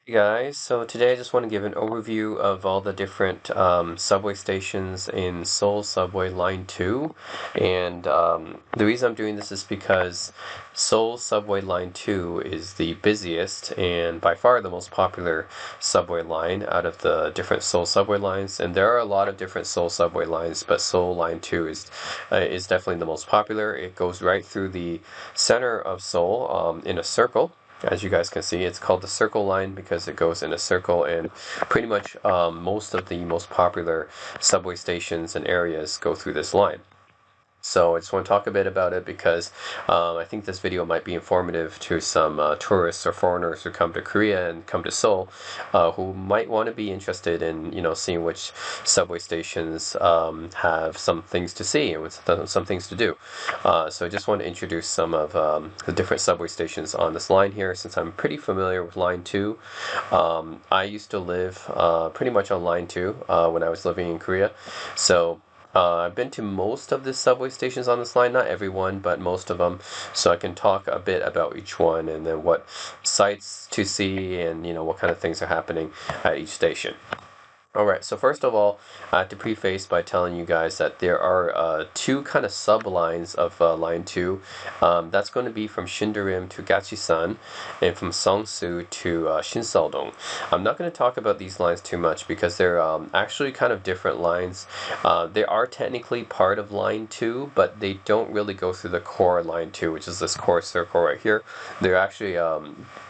Hey guys, so today I just want to give an overview of all the different subway stations in Seoul Subway Line 2. And the reason I'm doing this is because Seoul Subway Line 2 is the busiest and by far the most popular subway line out of the different Seoul subway lines. And there are a lot of different Seoul subway lines, but Seoul Line 2 is definitely the most popular. It goes right through the center of Seoul in a circle. As you guys can see, it's called the Circle Line because it goes in a circle, and pretty much most of the most popular subway stations and areas go through this line. So I just want to talk a bit about it because I think this video might be informative to some tourists or foreigners who come to Korea and come to Seoul, who might want to be interested in seeing which subway stations have some things to see and some things to do. So I just want to introduce some of the different subway stations on this line here, since I'm pretty familiar with Line 2. I used to live pretty much on Line 2 when I was living in Korea, so. I've been to most of the subway stations on this line, not every one, but most of them. So I can talk a bit about each one and then what sights to see and what kind of things are happening at each station. Alright, so first of all, I have to preface by telling you guys that there are two kind of sub-lines of Line 2. That's going to be from Shinderim to Gachisan and from Songsu to Sinsadong. I'm not going to talk about these lines too much because they're actually kind of different lines. They are technically part of Line 2, but they don't really go through the core Line 2, which is this core circle right here. They're actually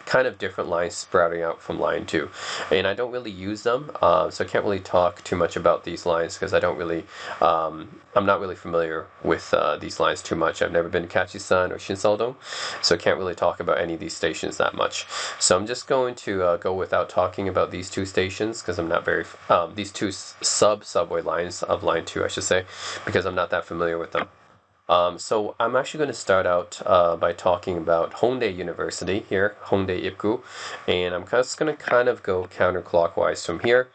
kind of different lines sprouting out from Line 2. And I don't really use them, so I can't really talk too much about these lines because I'm not really familiar with these lines too much. I've never been to Kachisan or Shinsadong, so I can't really talk about any of these stations that much. So I'm just going to go without talking about these two stations because I'm not very, these two subway lines of Line 2, I should say, because I'm not that familiar with them. So I'm actually going to start out by talking about Hongdae University here, Hongdae Ipgu, and I'm just going to kind of go counterclockwise from here.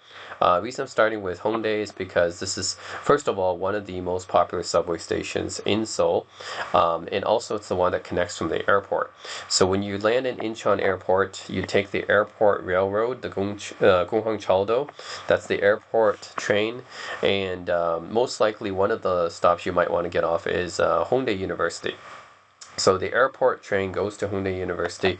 Reason I'm starting with Hongdae is because this is, first of all, one of the most popular subway stations in Seoul, and also it's the one that connects from the airport. So when you land in Incheon Airport, you take the airport railroad, the Gwanghwamun, that's the airport train, and most likely one of the stops you might want to get off is Hongdae University. So the airport train goes to Hongdae University,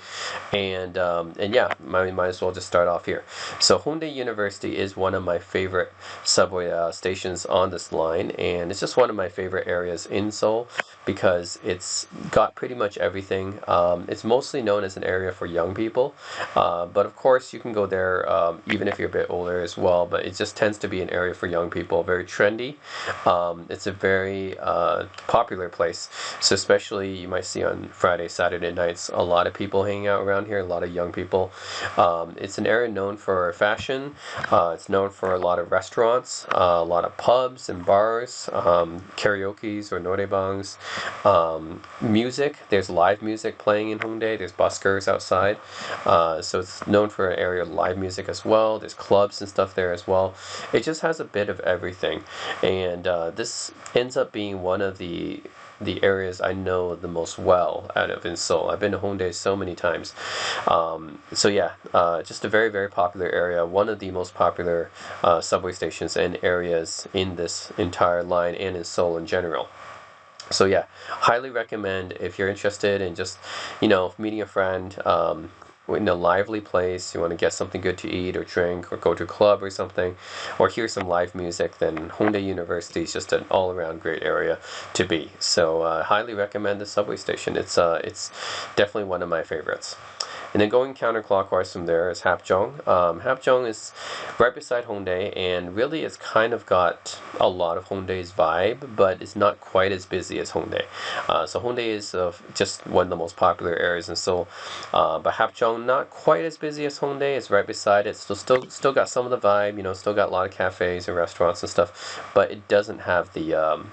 and yeah, might as well just start off here. So Hongdae University is one of my favorite subway stations on this line, and it's just one of my favorite areas in Seoul because it's got pretty much everything. It's mostly known as an area for young people, but of course you can go there even if you're a bit older as well. But it just tends to be an area for young people, very trendy. It's a very popular place, so especially you might see on Friday, Saturday nights, a lot of people hanging out around here, a lot of young people. It's an area known for fashion. It's known for a lot of restaurants, a lot of pubs and bars, karaoke's or norebangs, music. There's live music playing in Hongdae. There's buskers outside. So it's known for an area of live music as well. There's clubs and stuff there as well. It just has a bit of everything. And this ends up being one of the areas I know the most well out of in Seoul. I've been to Hongdae so many times. So yeah, just a very, very popular area. One of the most popular subway stations and areas in this entire line and in Seoul in general. So yeah, highly recommend if you're interested in just, meeting a friend, in a lively place, you want to get something good to eat or drink or go to a club or something, or hear some live music, then Hongdae University is just an all-around great area to be. So highly recommend the subway station. It's definitely one of my favorites. And then going counterclockwise from there is Apgujeong. Apgujeong is right beside Hongdae, and really it's kind of got a lot of Hongdae's vibe, but it's not quite as busy as Hongdae. So Hongdae is just one of the most popular areas in Seoul, but Apgujeong not quite as busy as Hongdae. It's right beside it. Still got some of the vibe. Still got a lot of cafes and restaurants and stuff, but it doesn't have the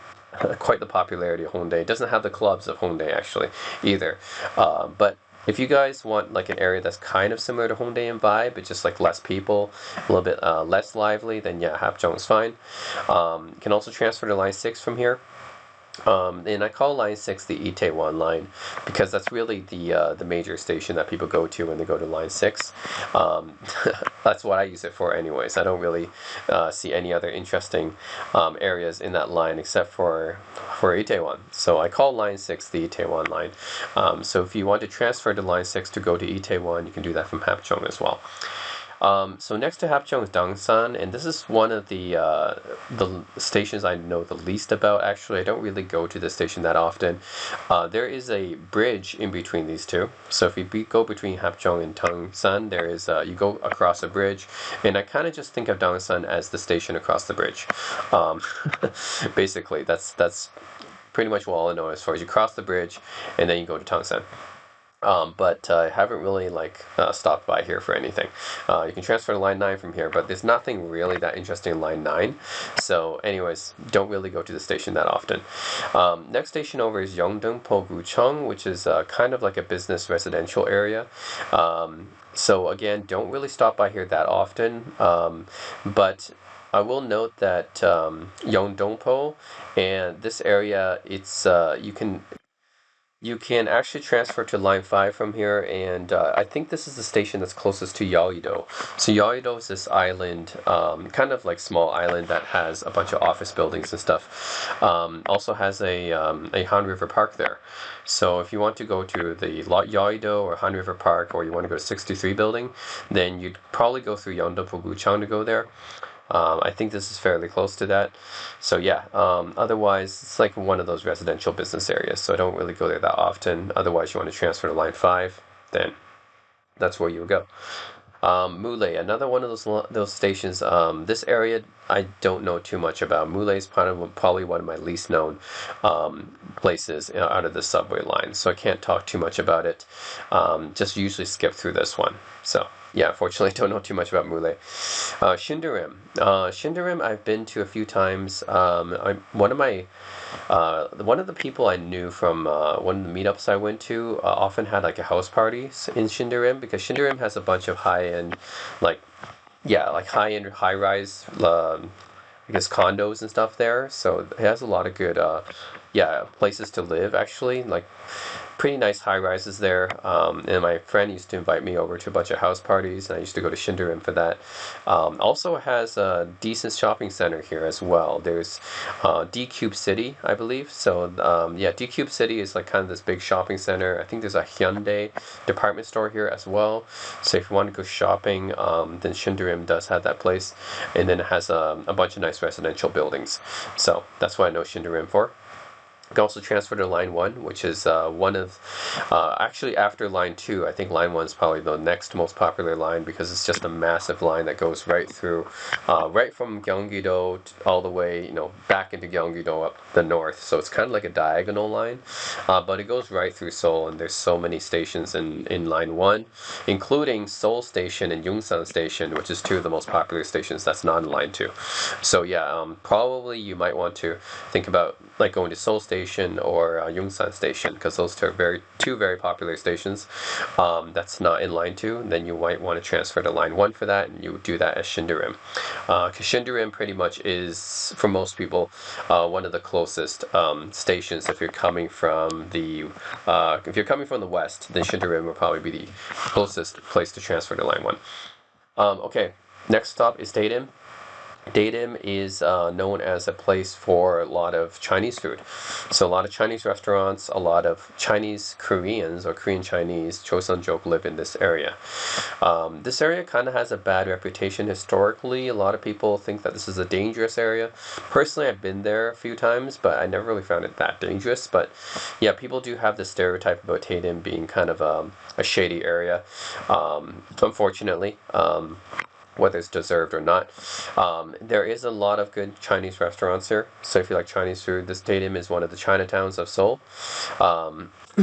quite the popularity of Hongdae. It doesn't have the clubs of Hongdae actually either. But if you guys want like an area that's kind of similar to Hongdae in vibe, but just like less people, a little bit less lively, then yeah, Apgujeong is fine. You can also transfer to Line 6 from here. And I call line 6 the Itaewon line because that's really the major station that people go to when they go to line 6. Um, that's what I use it for anyways. I don't really see any other interesting areas in that line except for Itaewon. So I call line 6 the Itaewon line. So if you want to transfer to line 6 to go to Itaewon, you can do that from Apgujeong as well. So next to Hapjeong is Dongsan, and this is one of the stations I know the least about. Actually, I don't really go to the station that often. There is a bridge in between these two. So if you go between Hapjeong and Dongsan, there is you go across a bridge, and I kind of just think of Dongsan as the station across the bridge. Um, Basically, that's pretty much all I know as far as you cross the bridge, and then you go to Dongsan. But I haven't really stopped by here for anything. You can transfer to line 9 from here, but there's nothing really that interesting in line 9. So anyways, don't really go to the station that often. Next station over is Yeongdong-po-gucheong, which is kind of like a business residential area. So again, don't really stop by here that often. But I will note that Yeongdongpo and this area, it's you can actually transfer to line 5 from here, and I think this is the station that's closest to Yeouido. So Yeouido is this island, kind of like small island that has a bunch of office buildings and stuff. Also has a Han River Park there. So if you want to go to the Yeouido or Han River Park, or you want to go to 63 building, then you'd probably go through Yeongdong-po-gucheong to go there. I think this is fairly close to that. So yeah, otherwise it's like one of those residential business areas, so I don't really go there that often. Otherwise you want to transfer to line 5, then that's where you would go. Mule, another one of those stations. This area I don't know too much about. Mule is probably one of my least known places out of the subway line, so I can't talk too much about it. Just usually skip through this one. So yeah, unfortunately, I don't know too much about Mule. Shindarim. Shindarim I've been to a few times. One of the people I knew from one of the meetups I went to often had like a house party in Shindarim, because Shindarim has a bunch of high-end, like, yeah, like high-end, high-rise, I guess condos and stuff there. So it has a lot of good, yeah, places to live actually. Like pretty nice high rises there. And my friend used to invite me over to a bunch of house parties, and I used to go to Shindarim for that. Also has a decent shopping center here as well. There's D Cube City, I believe. So yeah, D Cube City is like kind of this big shopping center. I think there's a Hyundai department store here as well. So if you want to go shopping, then Shindarim does have that place, and then it has a bunch of nice residential buildings. So that's what I know Shindarim for. You can also transfer to line 1, which is one of, actually after line 2, I think line 1 is probably the next most popular line, because it's just a massive line that goes right through, right from Gyeonggi-do all the way, back into Gyeonggi-do up the north. So it's kind of like a diagonal line, but it goes right through Seoul, and there's so many stations in line 1, including Seoul Station and Yongsan Station, which is two of the most popular stations that's not in line 2. So yeah, probably you might want to think about like going to Seoul Station or Yongsan Station, because those two are two very popular stations. That's not in line 2. And then you might want to transfer to line 1 for that, and you would do that as Shindarim. Because Shindarim pretty much is, for most people, one of the closest stations. If you're coming from the west, then Shindarim will probably be the closest place to transfer to line 1. Okay, next stop is Daelim. Daelim is known as a place for a lot of Chinese food. So a lot of Chinese restaurants, a lot of Chinese Koreans or Korean Chinese, Chosunjok, live in this area. This area kind of has a bad reputation historically. A lot of people think that this is a dangerous area. Personally, I've been there a few times, but I never really found it that dangerous. But yeah, people do have this stereotype about Daelim being kind of a shady area, unfortunately. Whether it's deserved or not. There is a lot of good Chinese restaurants here. So if you like Chinese food, this Daelim is one of the Chinatowns of Seoul.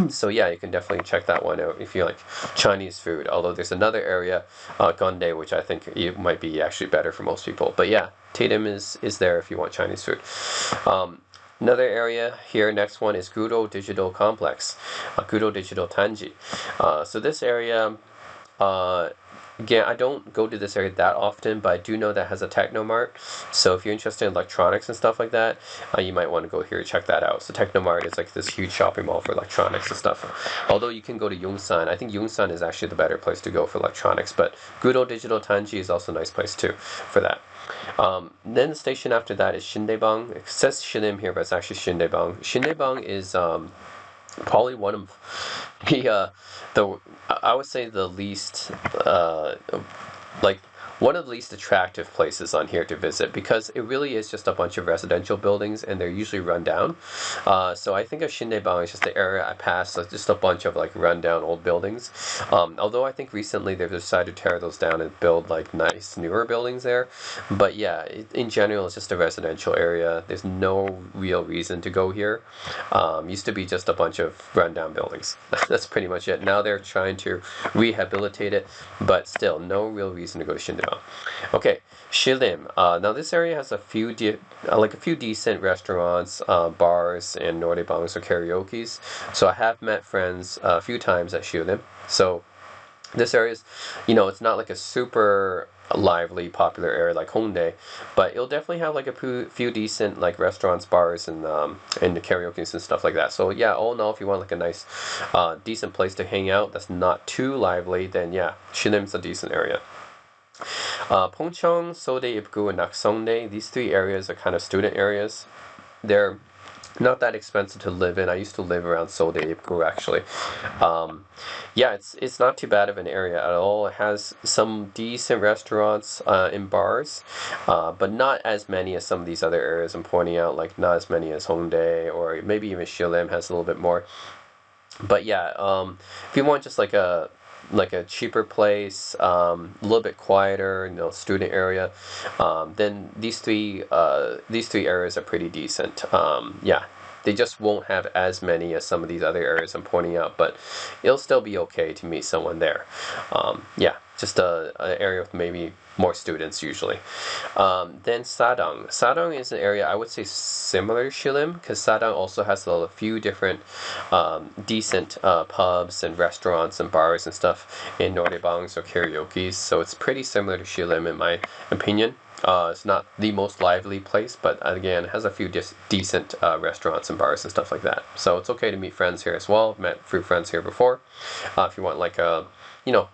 So yeah, you can definitely check that one out if you like Chinese food. Although there's another area, Gwanghwamun, which I think it might be actually better for most people. But yeah, Daelim is there if you want Chinese food. Another area here, next one is Gudo Digital Complex, Gudo Digital Tanji. So this area, Again, I don't go to this area that often, but I do know that has a Technomart. So if you're interested in electronics and stuff like that, you might want to go here and check that out. So Technomart is like this huge shopping mall for electronics and stuff. Although you can go to Yongsan. I think Yongsan is actually the better place to go for electronics, but good old Digital Tanji is also a nice place too for that. Then the station after that is Shindebang. It says Shinim here, but it's actually Shindebang. Shindebang is probably one of the I would say the least like one of the least attractive places on here to visit because it really is just a bunch of residential buildings and they're usually run down. So I think of Shindebang is just the area I passed, so just a bunch of like rundown old buildings. Although I think recently they've decided to tear those down and build like nice newer buildings there. But yeah, in general, it's just a residential area. There's no real reason to go here. Used to be just a bunch of rundown buildings. That's pretty much it. Now they're trying to rehabilitate it, but still, no real reason to go to Shindebang. Okay, Shilim. Now this area has a few decent restaurants, bars, and norebangs or karaoke's. So I have met friends a few times at Shilim. So this area is, it's not like a super lively, popular area like Hongdae, but it'll definitely have like a few decent like restaurants, bars, and the karaoke's and stuff like that. So yeah, all in all, if you want like a nice, decent place to hang out that's not too lively, then yeah, Shilim's a decent area. Pongcheong, Seoul Ibgu, and Naksongdae, these three areas are kind of student areas. They're not that expensive to live in. I used to live around Seoul Ibgu actually. Yeah, it's not too bad of an area at all. It has some decent restaurants and bars, but not as many as some of these other areas I'm pointing out, like not as many as Hongdae or maybe even Shilim has a little bit more. But yeah, if you want just like a cheaper place, a little bit quieter, student area, then these three areas are pretty decent. Yeah, they just won't have as many as some of these other areas I'm pointing out, but it'll still be okay to meet someone there. Yeah, just an area with maybe more students usually. Then Sadang. Sadang is an area I would say similar to Shilim because Sadang also has a few different decent pubs and restaurants and bars and stuff in norebangs or karaoke's. So it's pretty similar to Shilim in my opinion. It's not the most lively place, but again, it has a few decent restaurants and bars and stuff like that. So it's okay to meet friends here as well. I've met a few friends here before. If you want like a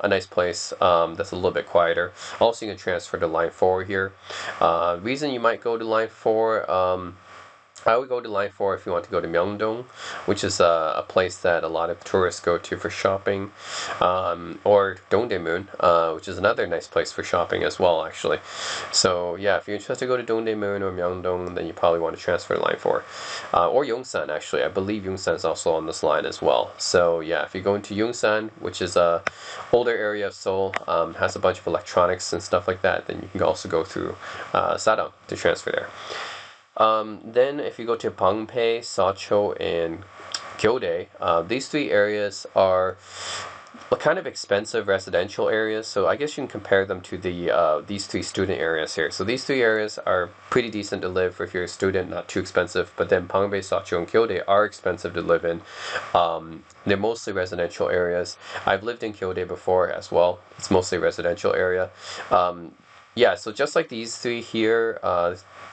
nice place that's a little bit quieter. Also, you can transfer to Line 4 here. Reason you might go to Line 4, I would go to Line 4 if you want to go to Myeongdong, which is a place that a lot of tourists go to for shopping, or Dongdaemun, which is another nice place for shopping as well, actually. So yeah, if you're interested to go to Dongdaemun or Myeongdong, then you probably want to transfer to Line 4. Or Yongsan, actually. I believe Yongsan is also on this line as well. So yeah, if you go into Yongsan, which is a older area of Seoul, has a bunch of electronics and stuff like that, then you can also go through Sadang to transfer there. Then if you go to Bangpei, Sacho, and Gyeondae, these three areas are kind of expensive residential areas, so I guess you can compare them to these three student areas here. So these three areas are pretty decent to live if you're a student, not too expensive, but then Bangpei, Sacho, and Gyeondae are expensive to live in. They're mostly residential areas. I've lived in Gyeondae before as well. It's mostly residential area. Yeah, so just like these three here,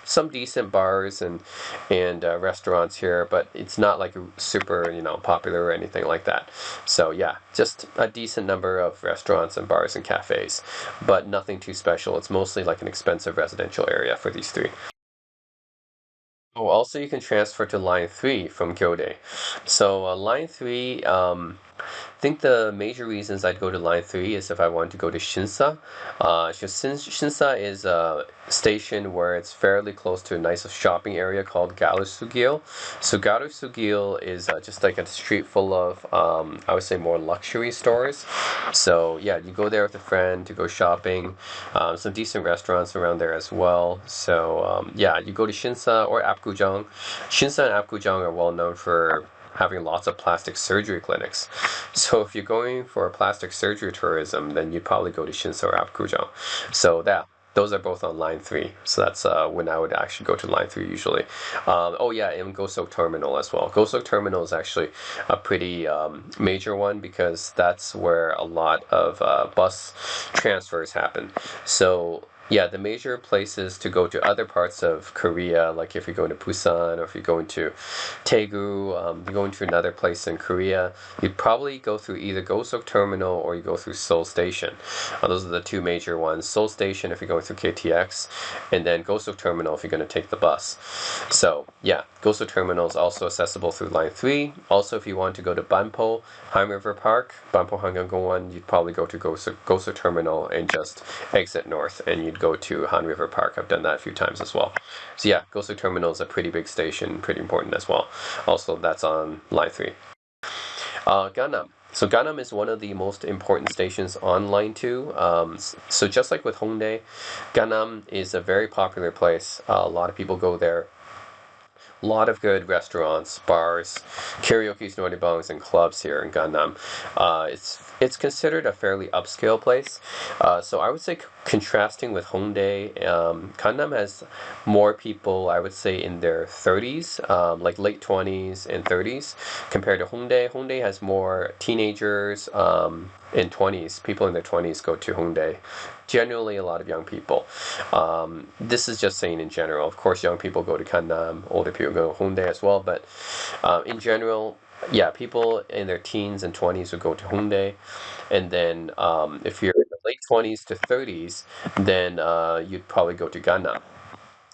some decent bars and restaurants here, but it's not like super popular or anything like that. So yeah, just a decent number of restaurants and bars and cafes, but nothing too special. It's mostly like an expensive residential area for these three. Oh, also you can transfer to line 3 from Geondae. So line 3, I think the major reasons I'd go to line 3 is if I want to go to Sinsa. Sinsa is a station where it's fairly close to a nice shopping area called garusogil. So garusogil is just like a street full of, I would say more luxury stores. So yeah, you go there with a friend to go shopping. Some decent restaurants around there as well. So yeah, you go to Sinsa or Apgujeong. Sinsa and Apgujeong are well known for having lots of plastic surgery clinics. So if you're going for plastic surgery tourism, then you'd probably go to Sinsa or Apgujeong. So those are both on line 3. So that's when I would actually go to line 3 usually. Oh yeah, and Gosok Terminal as well. Gosok Terminal is actually a pretty major one because that's where a lot of bus transfers happen. So yeah, the major places to go to other parts of Korea, like if you're going to Busan or if you're going to Daegu, you're going to another place in Korea, you'd probably go through either Gosok Terminal or you go through Seoul Station. Those are the two major ones. Seoul Station if you're going through KTX, and then Gosok Terminal if you're going to take the bus. So yeah, Gosok Terminal is also accessible through Line 3. Also, if you want to go to Banpo, Han River Park, Banpo Hangyangongwon, you'd probably go to Gosok Terminal and just exit north, and you'd go to Han River Park. I've done that a few times as well. So yeah, Gosok Terminal is a pretty big station, pretty important as well. Also, that's on Line 3. Gangnam. So Gangnam is one of the most important stations on Line 2. So just like with Hongdae, Gangnam is a very popular place. A lot of people go there. A lot of good restaurants, bars, karaoke's, noibangs, and clubs here in Gangnam. It's considered a fairly upscale place. So I would say contrasting with Hongdae, Gangnam has more people, I would say, in their 30s, like late 20s and 30s, compared to Hongdae. Hongdae has more teenagers in 20s. People in their 20s go to Hongdae. Generally, a lot of young people. This is just saying in general. Of course, young people go to Gangnam, older people go to Hongdae as well. But in general, yeah, people in their teens and 20s would go to Hongdae. And then if you're in the late 20s to 30s, then you'd probably go to Gangnam.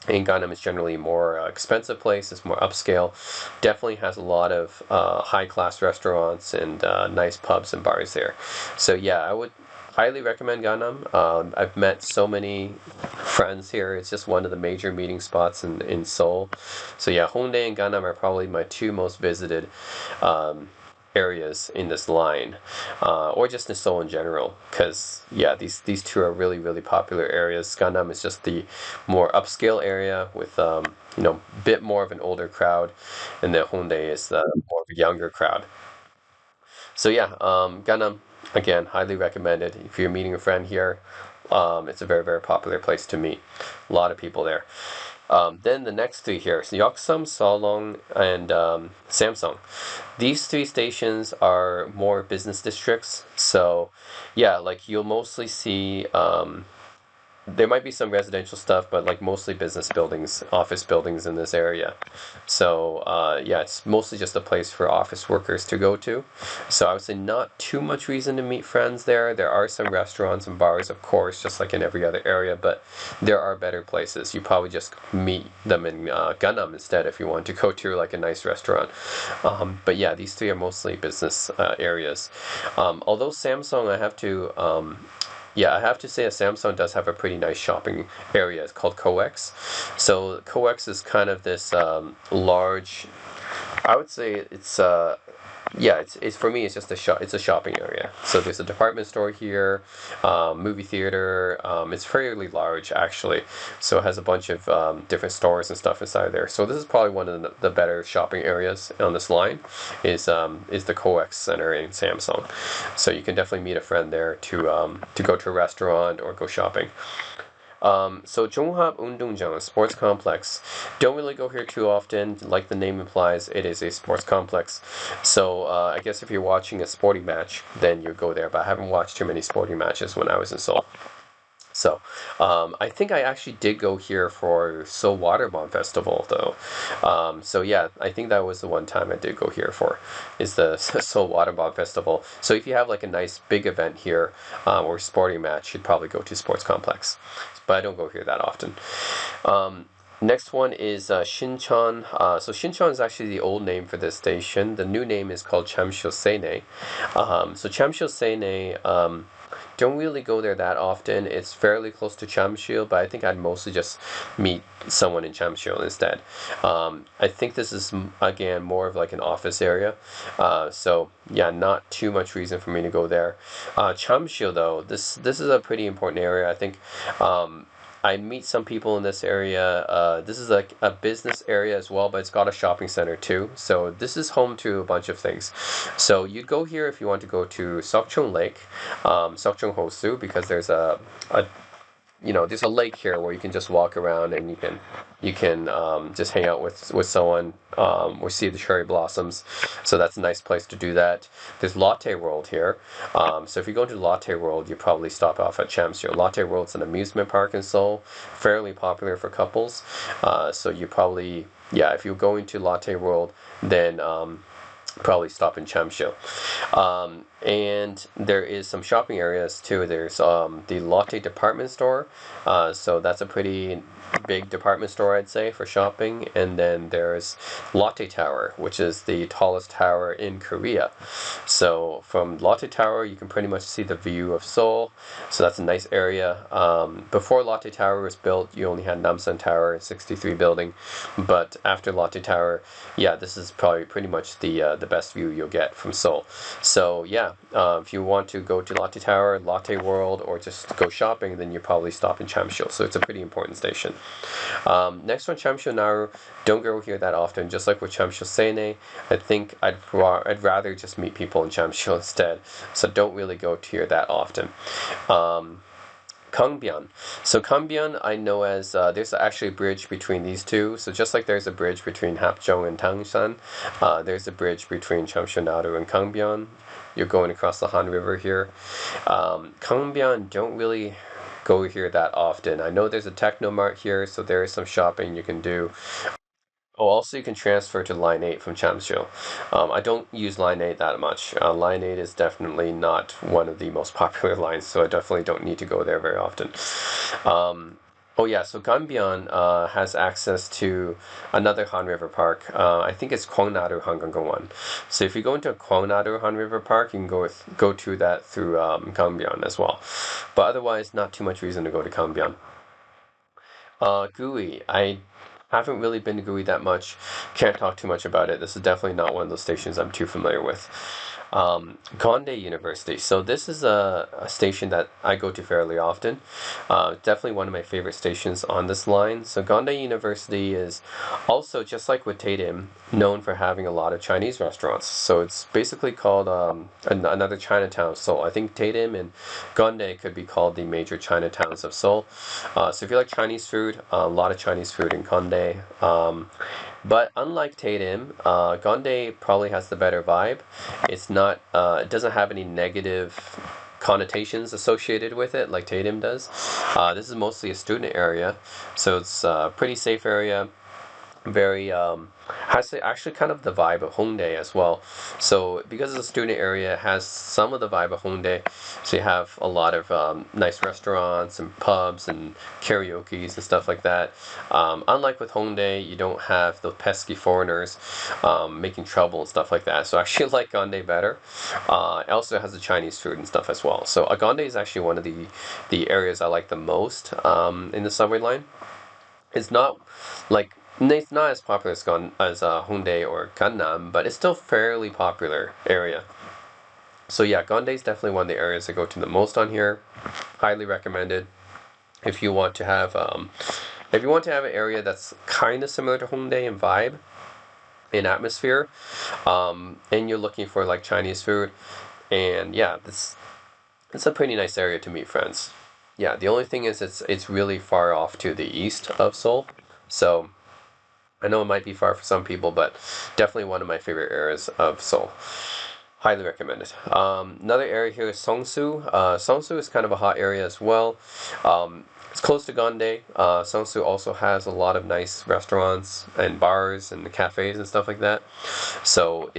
And Gangnam is generally a more expensive place. It's more upscale. Definitely has a lot of high-class restaurants and nice pubs and bars there. So yeah, I would highly recommend Gangnam. I've met so many friends here. It's just one of the major meeting spots in Seoul. So yeah, Hongdae and Gangnam are probably my two most visited areas in this line, or just in Seoul in general, because yeah, these two are really popular areas. Gangnam is just the more upscale area with a bit more of an older crowd, and then Hongdae is the more of a younger crowd. So yeah, Gangnam, again, highly recommended if you're meeting a friend here. It's a very popular place to meet. A lot of people there. Then the next three here, so Yeoksam, Seollong, and Samsung. These three stations are more business districts. So yeah, like you'll mostly see there might be some residential stuff, but like mostly business buildings, office buildings in this area. So yeah, it's mostly just a place for office workers to go to. So I would say not too much reason to meet friends there. There are some restaurants and bars, of course, just like in every other area, but there are better places. You probably just meet them in Gangnam instead if you want to go to like a nice restaurant. But yeah, these three are mostly business areas. Although Samsung, I have to say that Samsung does have a pretty nice shopping area. It's called coex. So coex is kind of this large. I would say it's for me. It's just It's a shopping area. So there's a department store here, movie theater. It's fairly large actually. So it has a bunch of different stores and stuff inside there. So this is probably one of the better shopping areas on this line. Is the coex center in Samsung. So you can definitely meet a friend there to go to a restaurant or go shopping. So Jonghap Undungjang Sports Complex. Don't really go here too often. Like the name implies, it is a sports complex. So I guess if you're watching a sporting match, then you go there. But I haven't watched too many sporting matches when I was in Seoul. So, I think I actually did go here for Seoul Water Bomb Festival, though. So yeah, I think that was the one time I did go here for, is the Seoul Water Bomb Festival. So if you have like a nice big event here, or sporting match, you'd probably go to Sports Complex. But I don't go here that often. Next one is Sinchon. So Sinchon is actually the old name for this station. The new name is called Jamsil Sene. So Jamsil Sene, don't really go there that often. It's fairly close to Jamsil, but I think I'd mostly just meet someone in Jamsil instead. I think this is again more of like an office area. So yeah, not too much reason for me to go there. Jamsil though, this is a pretty important area. I think I meet some people in this area. This is like a business area as well, but it's got a shopping center too. So this is home to a bunch of things. So you'd go here if you want to go to Sokchung Lake, Sokchung Hosu, because there's a there's a lake here where you can just walk around and you can just hang out with someone or see the cherry blossoms. So that's a nice place to do that. There's Lotte World here. So if you go to Lotte World, you probably stop off at Jamsil. Lotte World's an amusement park in Seoul, fairly popular for couples. So you probably, yeah, if you're going to Lotte World, then probably stop in Jamsil. And there is some shopping areas too. There's the Lotte department store. So that's a pretty big department store, I'd say, for shopping. And then there's Lotte Tower, which is the tallest tower in Korea. So from Lotte Tower, you can pretty much see the view of Seoul. So that's a nice area. Before Lotte Tower was built, you only had Namsan Tower, 63 building. But after Lotte Tower, yeah, this is probably pretty much the best view you'll get from Seoul. So yeah, if you want to go to Lotte Tower, Lotte World, or just go shopping, then you probably stop in Jamsil. So it's a pretty important station. Next one, Jamsil Naru. Don't go here that often. Just like with Jamsil Sene, I think I'd rather just meet people in Jamsil instead. So don't really go here that often. Gangbyeong. So Gangbyeong I know as there's actually a bridge between these two. So just like there's a bridge between Apgujeong and Namsan, there's a bridge between Jamsil Naru and Gangbyeong. You're going across the Han River here. Gangbyeong don't really go here that often. I know there's a Techno Mart here, so there is some shopping you can do. Oh, also you can transfer to Line 8 from Jamsil. I don't use Line 8 that much. Line 8 is definitely not one of the most popular lines, so I definitely don't need to go there very often. Oh yeah, so Gangbyeong has access to another Han River Park. I think it's Gwanghwamun Han. So if you go into Gwanghwamun Han River Park, you can go to that through Gangbyeong as well. But otherwise, not too much reason to go to Gangbyeong. Gui, I haven't really been to Gui that much. Can't talk too much about it. This is definitely not one of those stations I'm too familiar with. Gyeondae University. So this is a station that I go to fairly often. Definitely one of my favorite stations on this line. So Gyeondae University is also, just like with Daelim, known for having a lot of Chinese restaurants. So it's basically called another Chinatown of Seoul. I think Daelim and Gyeondae could be called the major Chinatowns of Seoul. So if you like Chinese food, a lot of Chinese food in Gyeondae. But unlike Daelim, Gyeondae probably has the better vibe. It's not, it doesn't have any negative connotations associated with it like Daelim does. This is mostly a student area, so it's a pretty safe area. Very has actually kind of the vibe of Hongdae as well. So because it's a student area, it has some of the vibe of Hongdae. So you have a lot of nice restaurants and pubs and karaoke's and stuff like that. Unlike with Hongdae, you don't have the pesky foreigners making trouble and stuff like that. So I actually like Gyeondae better. It also has the Chinese food and stuff as well. So Gyeondae is actually one of the areas I like the most in the subway line. It's not like it's not as popular as Hongdae or Gangnam, but it's still fairly popular area. So yeah, Gyeondae is definitely one of the areas I go to the most on here. Highly recommended. If you want to have an area that's kind of similar to Hongdae in vibe, in atmosphere, and you're looking for like Chinese food, and yeah, it's a pretty nice area to meet friends. Yeah, the only thing is it's really far off to the east of Seoul, so I know it might be far for some people, but definitely one of my favorite areas of Seoul. Highly recommended. Another area here is Seongsu. Seongsu is kind of a hot area as well. It's close to Gyeondae. Seongsu also has a lot of nice restaurants and bars and cafes and stuff like that. So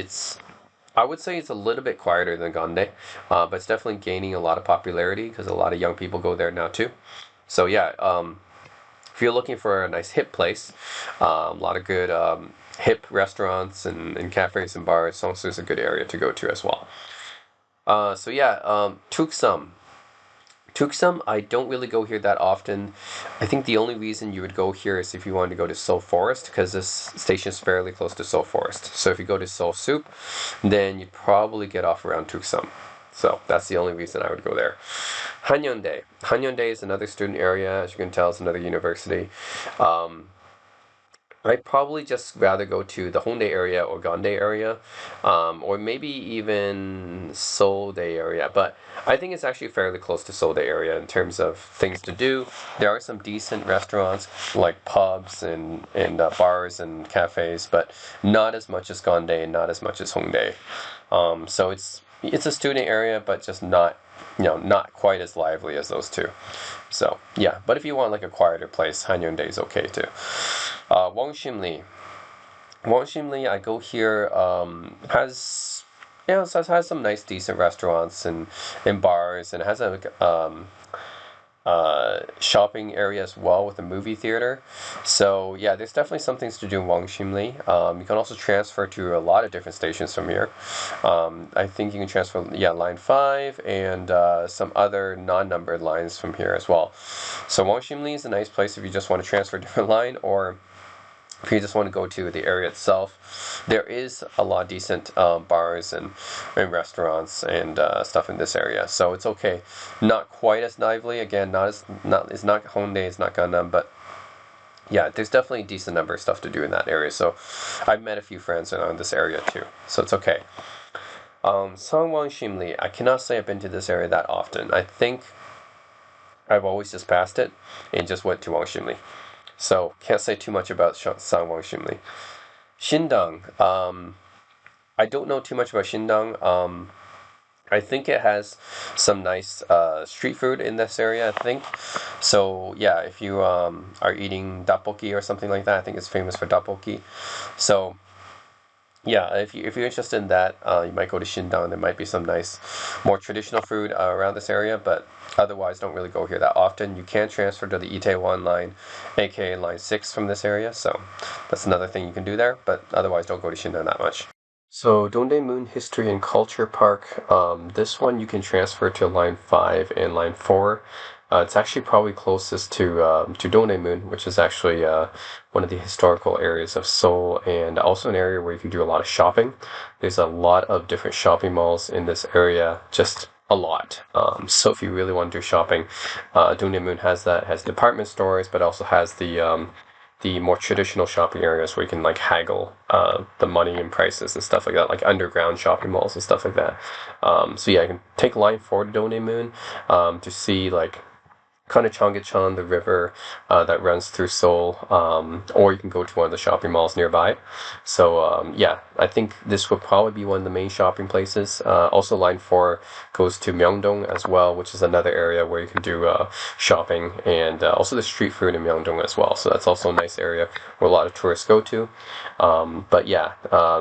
I would say it's a little bit quieter than Gyeondae, but it's definitely gaining a lot of popularity because a lot of young people go there now too. So yeah, if you're looking for a nice hip place, a lot of good hip restaurants and cafes and bars, Seongsu is a good area to go to as well. So yeah, Yeouksam. Yeouksam, I don't really go here that often. I think the only reason you would go here is if you wanted to go to Seoul Forest, because this station is fairly close to Seoul Forest. So if you go to Seoul Soup, then you'd probably get off around Yeouksam. So that's the only reason I would go there. Hanyondae. Hanyondae is another student area. As you can tell, it's another university. I'd probably just rather go to the Hongdae area or Gangnam area, or maybe even Seoul area. But I think it's actually fairly close to Seoul area in terms of things to do. There are some decent restaurants like pubs and bars and cafes, but not as much as Gangnam and not as much as Hongdae. So it's a student area, but just not not quite as lively as those two. So yeah, but if you want like a quieter place, Hanyangdae is okay too. Wangshimli. Wangshimli, I go here, has has some nice decent restaurants and bars, and it has a shopping area as well with a movie theater. So yeah, there's definitely some things to do in Wangshimli. You can also transfer to a lot of different stations from here. I think you can transfer line 5 and some other non-numbered lines from here as well. So Wangshimli is a nice place if you just want to transfer a different line, or if you just want to go to the area itself. There is a lot of decent bars and restaurants and stuff in this area, so it's okay. Not quite as lively. Again, it's not Hongdae, it's not Gangnam, but yeah, there's definitely a decent number of stuff to do in that area. So I've met a few friends around this area too, so it's okay. Sangwon Shimli, I cannot say I've been to this area that often. I think I've always just passed it and just went to Wangshimli. So can't say too much about Sangwon Shimli. Shindong. I don't know too much about Shindong. I think it has some nice street food in this area, I think. So yeah, if you are eating tteokbokki or something like that, I think it's famous for tteokbokki. So yeah, if you're interested in that, you might go to Shindong. There might be some nice, more traditional food around this area, but otherwise don't really go here that often. You can transfer to the Itaewon line, aka line 6 from this area, so that's another thing you can do there, but otherwise don't go to Shindong that much. So Dongdaemun History and Culture Park, this one you can transfer to line 5 and line 4. It's actually probably closest to Dongdaemun, which is actually one of the historical areas of Seoul, and also an area where you can do a lot of shopping. There's a lot of different shopping malls in this area, just a lot. So if you really want to do shopping, Dongdaemun has that, has department stores, but also has the more traditional shopping areas where you can like haggle the money and prices and stuff like that, like underground shopping malls and stuff like that. So yeah, I can take line 4 to Dongdaemun to see like kind of Cheongyecheon, the river that runs through Seoul, or you can go to one of the shopping malls nearby. So yeah, I think this would probably be one of the main shopping places. Also, line 4 goes to Myeongdong as well, which is another area where you can do shopping, and also the street food in Myeongdong as well. So that's also a nice area where a lot of tourists go to. But yeah,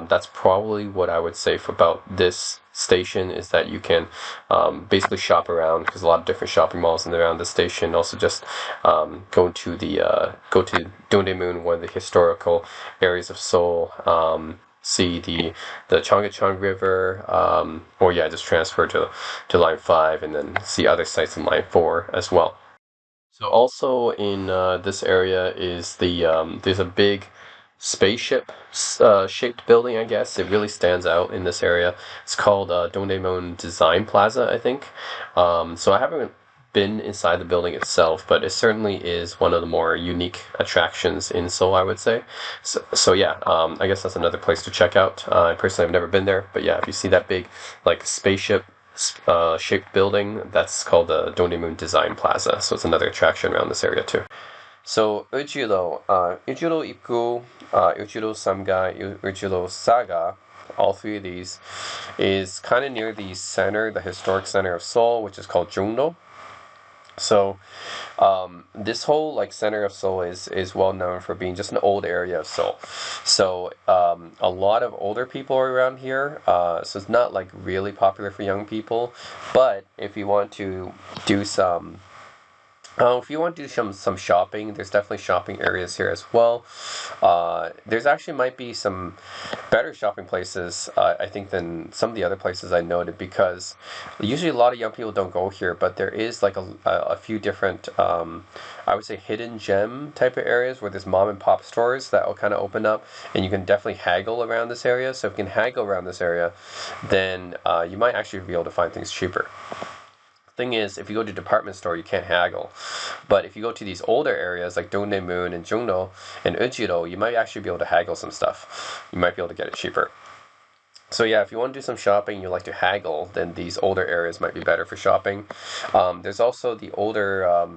that's probably what I would say about this station, is that you can basically shop around, because a lot of different shopping malls in and around the station. Also just go to Dongdaemun, one of the historical areas of Seoul, see the Cheongyecheon River, or yeah, just transfer to line 5 and then see other sites in line 4 as well. So also in this area is there's a big spaceship shaped building, I guess. It really stands out in this area. It's called Dongdaemun Design Plaza, I think. So I haven't been inside the building itself, but it certainly is one of the more unique attractions in Seoul, I would say. So yeah, I guess that's another place to check out. I personally have never been there, but yeah, if you see that big like spaceship shaped building, that's called the Dongdaemun Design Plaza. So it's another attraction around this area too. So Yeouido, Yeouido 입구, Yeouido Samga, Yeouido Saga, all three of these is kind of near the center, the historic center of Seoul, which is called Jongno. So this whole like center of Seoul is well known for being just an old area of Seoul. So a lot of older people are around here. So it's not like really popular for young people. But if you want to do some if you want to do some shopping, there's definitely shopping areas here as well. There's actually might be some better shopping places, I think, than some of the other places I noted, because usually a lot of young people don't go here, but there is like a few different, I would say, hidden gem type of areas where there's mom and pop stores that will kind of open up, and you can definitely haggle around this area. So if you can haggle around this area, then you might actually be able to find things cheaper. thing is, if you go to department store, you can't haggle. But if you go to these older areas like Dongdaemun and Jongno and Yeouido, you might actually be able to haggle some stuff. You might be able to get it cheaper. So yeah, if you want to do some shopping, you like to haggle, then these older areas might be better for shopping. There's also the older,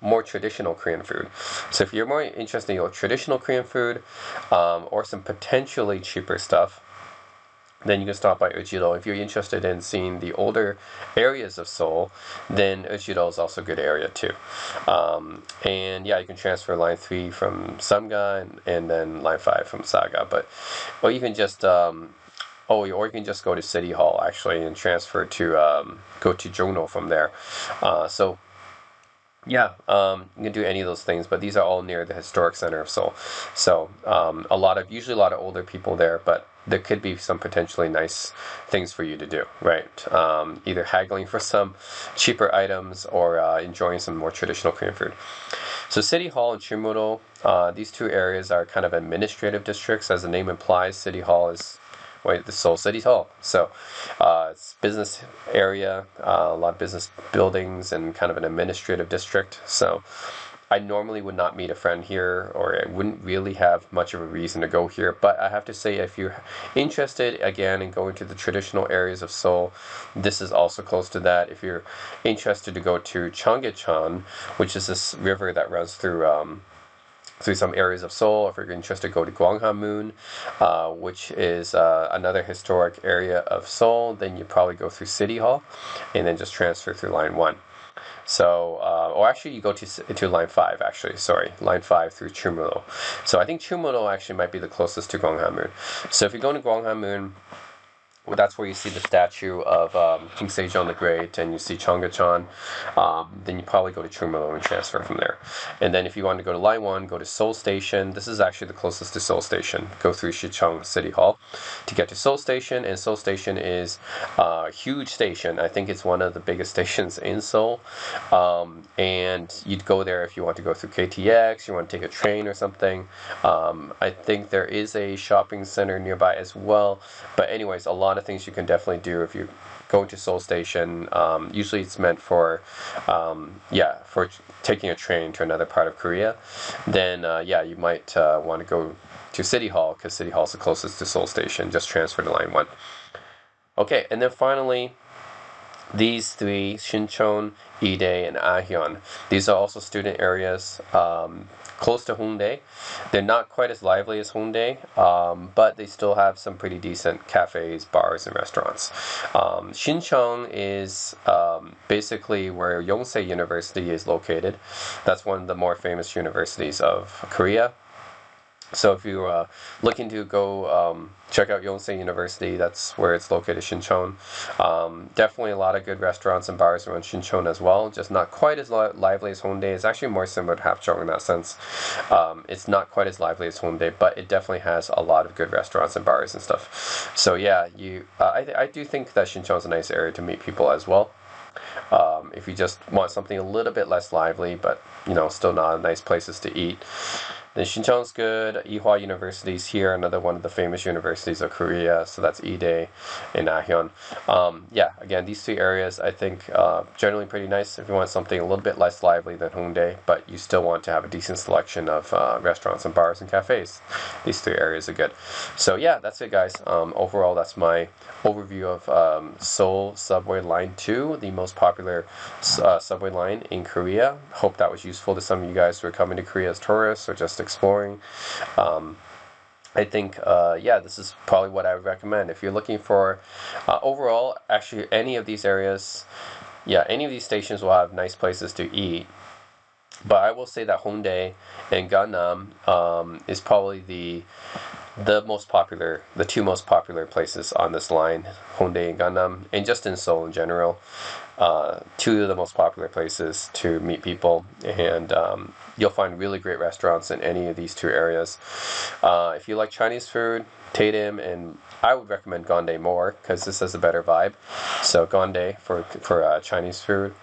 more traditional Korean food. So if you're more interested in traditional Korean food, or some potentially cheaper stuff, then you can stop by Yeouido. If you're interested in seeing the older areas of Seoul, then Yeouido is also a good area too. And yeah, you can transfer line 3 from Samga and then line 5 from Saga. Or you can just or you can just go to City Hall actually and transfer to go to Jongno from there. So yeah, you can do any of those things, but these are all near the historic center of Seoul. So usually a lot of older people there, but there could be some potentially nice things for you to do, right? Either haggling for some cheaper items or enjoying some more traditional Korean food. So City Hall and Chumudo, these two areas are kind of administrative districts. As the name implies, City Hall is the Seoul City Hall. So it's business area, a lot of business buildings, and kind of an administrative district. So I normally would not meet a friend here, or I wouldn't really have much of a reason to go here. But I have to say, if you're interested, again, in going to the traditional areas of Seoul, this is also close to that. If you're interested to go to Cheongyecheon, which is this river that runs through some areas of Seoul. If you're interested, go to Gwanghwamun, which is another historic area of Seoul. Then you probably go through City Hall, and then just transfer through Line 1. So, or actually, you go to Line 5. Actually, sorry, Line 5 through Chumudo. So I think Chumudo actually might be the closest to Gwanghwamun. So if you go to Gwanghwamun, well, that's where you see the statue of King Sejong the Great, and you see Cheongyecheon. Then you probably go to Chumulo and transfer from there. And then if you want to go to Line 1, go to Seoul Station. This is actually the closest to Seoul Station. Go through Sicheong City Hall to get to Seoul Station. And Seoul Station is a huge station. I think it's one of the biggest stations in Seoul. And you'd go there if you want to go through KTX, you want to take a train or something. I think there is a shopping center nearby as well. But anyways, a lot of things you can definitely do if you go to Seoul Station. Usually it's meant for taking a train to another part of Korea. Then you might want to go to City Hall, because City Hall is the closest to Seoul Station. Just transfer to Line 1. Okay, and then finally, these three, Sinchon, Ide, and Ahyeon. These are also student areas close to Hongdae. They're not quite as lively as Hongdae, but they still have some pretty decent cafes, bars, and restaurants. Sinchon is basically where Yonsei University is located. That's one of the more famous universities of Korea. So if you're looking to go check out Yonsei University, that's where it's located, Sinchon. Definitely a lot of good restaurants and bars around Sinchon as well, just not quite as lively as Hongdae. It's actually more similar to Apgujeong in that sense. It's not quite as lively as Hongdae, but it definitely has a lot of good restaurants and bars and stuff. So yeah, I do think that Sinchon is a nice area to meet people as well. If you just want something a little bit less lively, but still not nice places to eat. Then Sinchon's good. Ewha University is here, another one of the famous universities of Korea. So that's Ide and Ahyeon. Again, these two areas I think generally pretty nice if you want something a little bit less lively than Hongdae, but you still want to have a decent selection of restaurants and bars and cafes. These three areas are good. So yeah, that's it, guys. Overall, that's my overview of Seoul Subway Line 2, the most popular subway line in Korea. Hope that was useful to some of you guys who are coming to Korea as tourists or just exploring. I think, this is probably what I would recommend. If you're looking for, overall, actually, any of these areas, any of these stations will have nice places to eat. But I will say that Hongdae and Gangnam is probably the two most popular places on this line, Hongdae and Gangnam, and just in Seoul in general. Two of the most popular places to meet people, and you'll find really great restaurants in any of these two areas. If you like Chinese food, Daelim, and I would recommend Gyeondae more because this has a better vibe. So Gyeondae for Chinese food.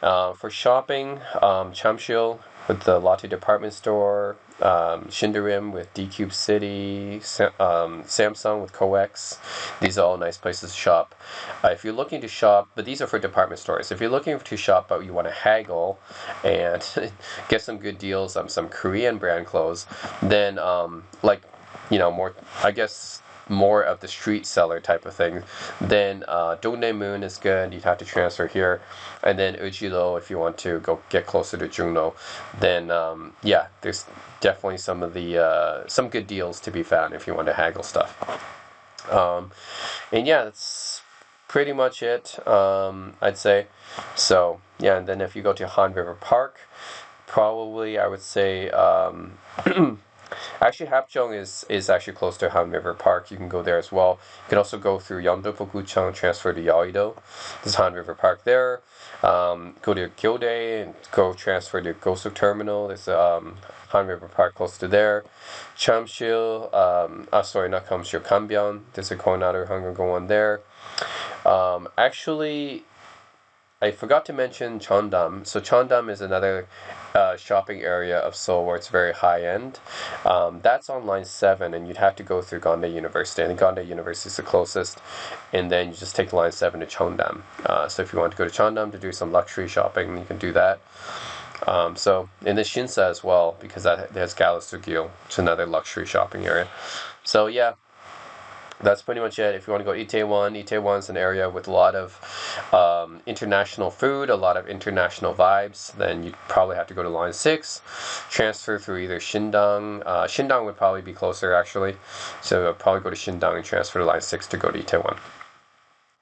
For shopping, Jamsil with the Lotte department store, Shindarim with D-Cube City, Samsung with coex. These are all nice places to shop. If you're looking to shop, but these are for department stores. If you're looking to shop but you want to haggle and get some good deals on some Korean brand clothes, then more, I guess, more of the street seller type of thing, then Dongdaemun is good. You'd have to transfer here, and then Ujilo if you want to go get closer to Jongno. Then there's definitely some of the some good deals to be found if you want to haggle stuff. And yeah, that's pretty much it. I'd say. So yeah, and then if you go to Han River Park, probably I would say. Actually, Apgujeong is actually close to Han River Park. You can go there as well. You can also go through Yeongdo, transfer to Yeouido. There's Han River Park there. Go to Geondae and go transfer to Gosok Terminal. There's Han River Park close to there. Jamsil, not Jamsil, Gambyeon. There's a Korean Hunger Go on there. Actually, I forgot to mention Cheongdam. So Cheongdam is another shopping area of Seoul where it's very high end. That's on line 7, and you'd have to go through Gwanghwamun University. And Gwanghwamun University is the closest, and then you just take line 7 to Cheongdam. So if you want to go to Cheongdam to do some luxury shopping, you can do that. And then Sinsa as well, because that has garusogil, which is another luxury shopping area. So yeah. That's pretty much it. If you want to go Itaewon is an area with a lot of international food, a lot of international vibes. Then you'd probably have to go to line 6, transfer through either Shindong. Shindong would probably be closer, actually. So I'd probably go to Shindong and transfer to line 6 to go to Itaewon.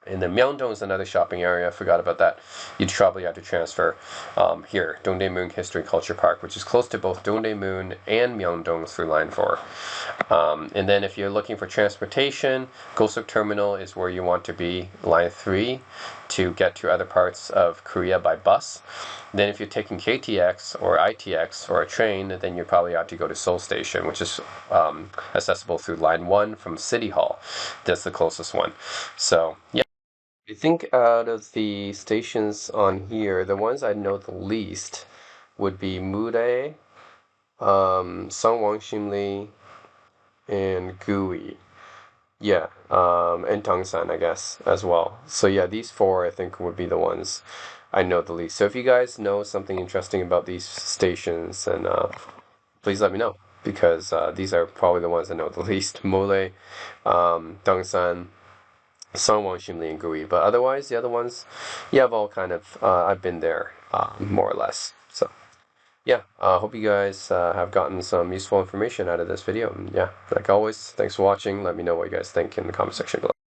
And then Myeongdong is another shopping area. I forgot about that. You'd probably have to transfer here, Dongdaemun History Culture Park, which is close to both Dongdaemun and Myeongdong through line 4. And then if you're looking for transportation, Gosok Terminal is where you want to be, line 3, to get to other parts of Korea by bus. Then if you're taking KTX or ITX or a train, then you probably have to go to Seoul Station, which is accessible through line 1 from City Hall. That's the closest one. So, yeah. I think out of the stations on here, the ones I know the least would be Mudae, Sungwon-simri, and Gui. Yeah, and Tongsan, I guess, as well. So yeah, these 4 I think would be the ones I know the least. So if you guys know something interesting about these stations, then please let me know, because these are probably the ones I know the least. Mole, Tongsan, Sungwon-simri, and Gui. But otherwise, the other ones, yeah, I've all kind of, I've been there, more or less. So, yeah, hope you guys have gotten some useful information out of this video. And yeah, like always, thanks for watching. Let me know what you guys think in the comment section below.